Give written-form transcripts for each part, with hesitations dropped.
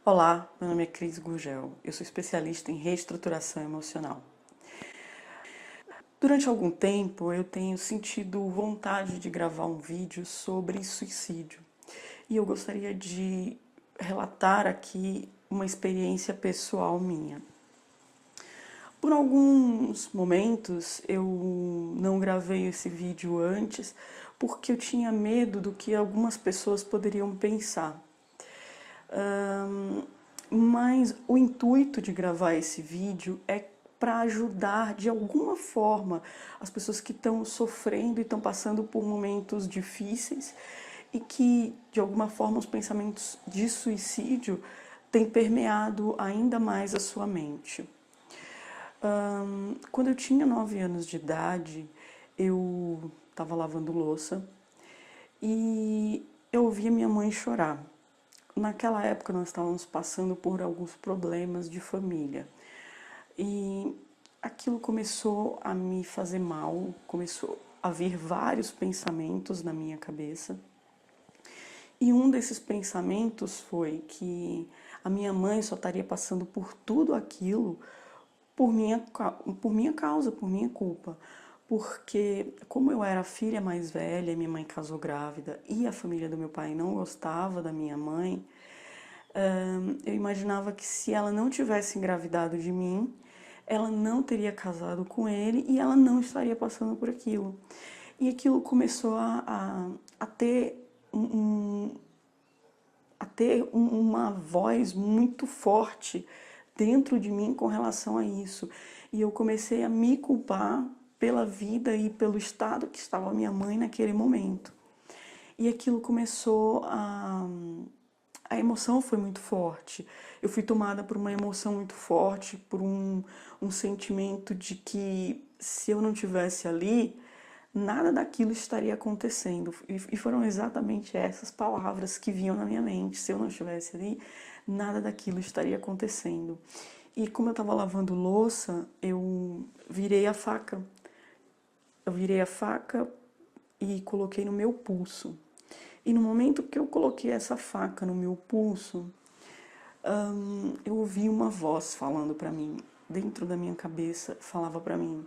Olá, meu nome é Cris Gurgel, eu sou especialista em reestruturação emocional. Durante algum tempo eu tenho sentido vontade de gravar um vídeo sobre suicídio e eu gostaria de relatar aqui uma experiência pessoal minha. Por alguns momentos eu não gravei esse vídeo antes porque eu tinha medo do que algumas pessoas poderiam pensar. Mas o intuito de gravar esse vídeo é para ajudar de alguma forma as pessoas que estão sofrendo e estão passando por momentos difíceis e que de alguma forma os pensamentos de suicídio têm permeado ainda mais a sua mente. Quando eu tinha 9 anos de idade, eu estava lavando louça e eu ouvia minha mãe chorar. Naquela época nós estávamos passando por alguns problemas de família e aquilo começou a me fazer mal, começou a vir vários pensamentos na minha cabeça. E um desses pensamentos foi que a minha mãe só estaria passando por tudo aquilo por minha causa, por minha culpa. Porque como eu era a filha mais velha, minha mãe casou grávida e a família do meu pai não gostava da minha mãe, eu imaginava que se ela não tivesse engravidado de mim, ela não teria casado com ele e ela não estaria passando por aquilo. E aquilo começou a ter uma voz muito forte dentro de mim com relação a isso. E eu comecei a me culpar pela vida e pelo estado que estava minha mãe naquele momento. E aquilo começou a emoção foi muito forte. Eu fui tomada por uma emoção muito forte, por um sentimento de que se eu não tivesse ali, nada daquilo estaria acontecendo. E foram exatamente essas palavras que vinham na minha mente. Se eu não estivesse ali, nada daquilo estaria acontecendo. E como eu estava lavando louça, eu virei a faca. Eu virei a faca e coloquei no meu pulso. E no momento que eu coloquei essa faca no meu pulso, eu ouvi uma voz falando para mim, dentro da minha cabeça, falava para mim: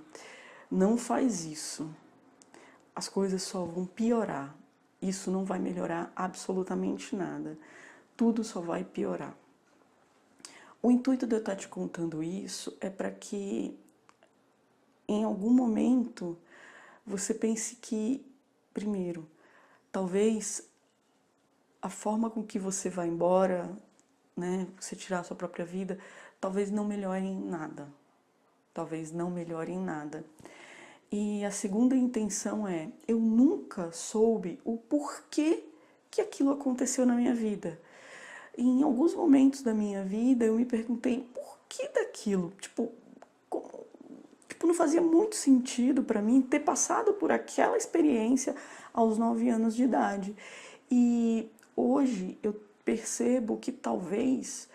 não faz isso, as coisas só vão piorar, isso não vai melhorar absolutamente nada, tudo só vai piorar. O intuito de eu estar te contando isso é para que em algum momento você pense que, primeiro, talvez a forma com que você vai embora, né, você tirar a sua própria vida, talvez não melhore em nada. Talvez não melhore em nada. E a segunda intenção é, eu nunca soube o porquê que aquilo aconteceu na minha vida. E em alguns momentos da minha vida eu me perguntei por que daquilo, não fazia muito sentido para mim ter passado por aquela experiência aos 9 anos de idade. E hoje eu percebo que talvez,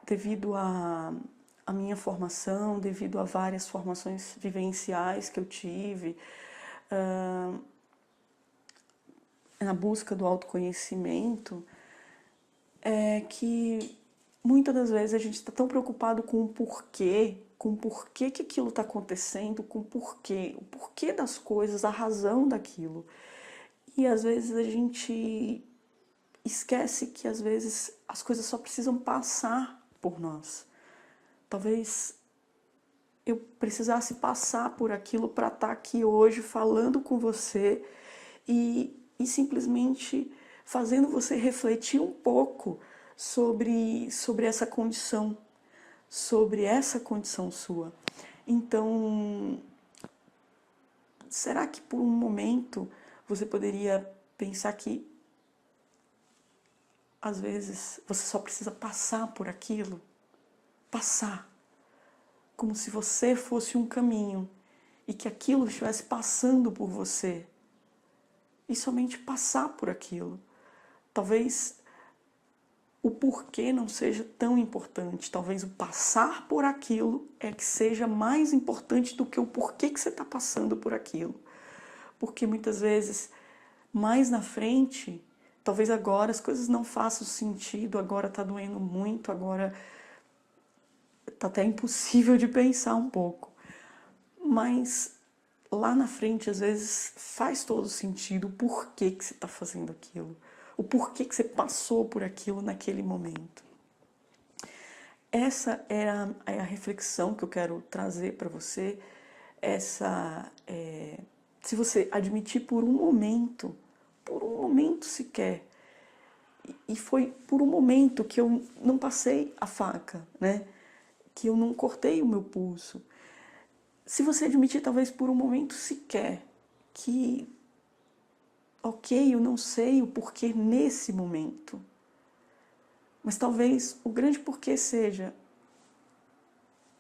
devido à minha formação, devido a várias formações vivenciais que eu tive, na busca do autoconhecimento, é que muitas das vezes a gente está tão preocupado com o porquê que aquilo está acontecendo, com o porquê das coisas, a razão daquilo. E às vezes a gente esquece que às vezes as coisas só precisam passar por nós. Talvez eu precisasse passar por aquilo para estar aqui hoje falando com você e simplesmente fazendo você refletir um pouco sobre essa condição, sua. Então, será que por um momento você poderia pensar que às vezes você só precisa passar por aquilo? Passar. Como se você fosse um caminho e que aquilo estivesse passando por você. E somente passar por aquilo. Talvez o porquê não seja tão importante. Talvez o passar por aquilo é que seja mais importante do que o porquê que você está passando por aquilo. Porque muitas vezes, mais na frente, talvez agora as coisas não façam sentido, agora tá doendo muito, agora tá até impossível de pensar um pouco. Mas lá na frente, às vezes, faz todo sentido o porquê que você está fazendo aquilo, o porquê que você passou por aquilo naquele momento. Essa é a reflexão que eu quero trazer para você. Se você admitir por um momento sequer, e foi por um momento que eu não passei a faca, né? Que eu não cortei o meu pulso. Se você admitir talvez por um momento sequer que, ok, eu não sei o porquê nesse momento, mas talvez o grande porquê seja,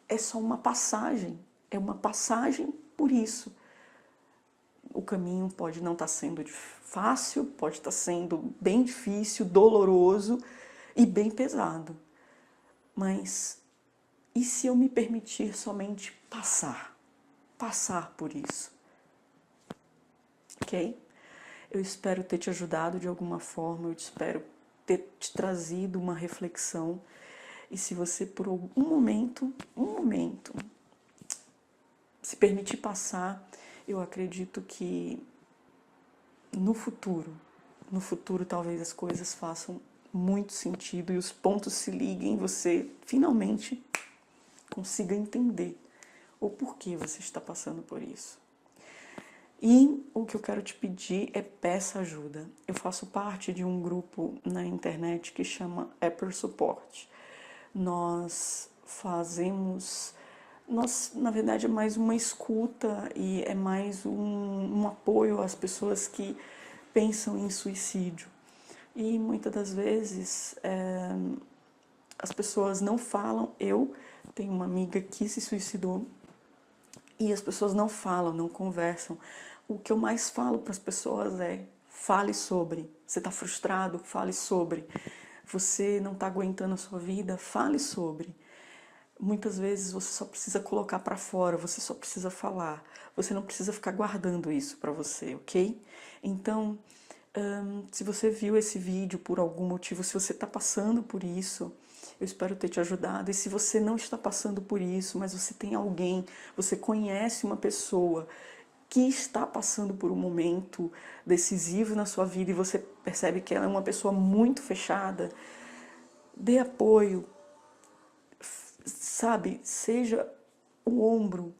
é só uma passagem, é uma passagem por isso. O caminho pode não estar sendo fácil, pode estar sendo bem difícil, doloroso e bem pesado. Mas e se eu me permitir somente passar por isso? Ok? Eu espero ter te ajudado de alguma forma, eu espero ter te trazido uma reflexão. E se você por um momento, se permitir passar, eu acredito que no futuro talvez as coisas façam muito sentido e os pontos se liguem e você finalmente consiga entender o porquê você está passando por isso. E o que eu quero te pedir é peça ajuda. Eu faço parte de um grupo na internet que chama Apple Support. Na verdade, é mais uma escuta e é mais um apoio às pessoas que pensam em suicídio. E muitas das vezes as pessoas não falam. Eu tenho uma amiga que se suicidou e as pessoas não falam, não conversam. O que eu mais falo para as pessoas é: fale sobre. Você está frustrado? Fale sobre. Você não está aguentando a sua vida? Fale sobre. Muitas vezes você só precisa colocar para fora, você só precisa falar. Você não precisa ficar guardando isso para você, ok? Então, se você viu esse vídeo por algum motivo, se você está passando por isso, eu espero ter te ajudado. E se você não está passando por isso, mas você tem alguém, você conhece uma pessoa que está passando por um momento decisivo na sua vida e você percebe que ela é uma pessoa muito fechada, dê apoio, sabe? Seja o ombro,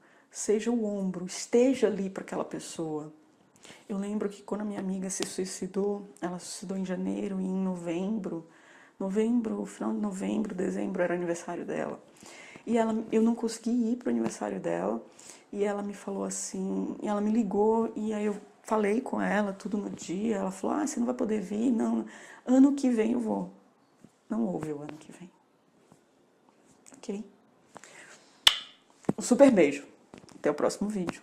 esteja ali para aquela pessoa. Eu lembro que quando a minha amiga se suicidou, ela se suicidou em janeiro e em novembro, final de novembro, dezembro era o aniversário dela. E eu não consegui ir para o aniversário dela, e ela me falou assim, ela me ligou, e aí eu falei com ela tudo no dia, ela falou: você não vai poder vir? Não, ano que vem eu vou. Não houve o ano que vem. Ok? Um super beijo. Até o próximo vídeo.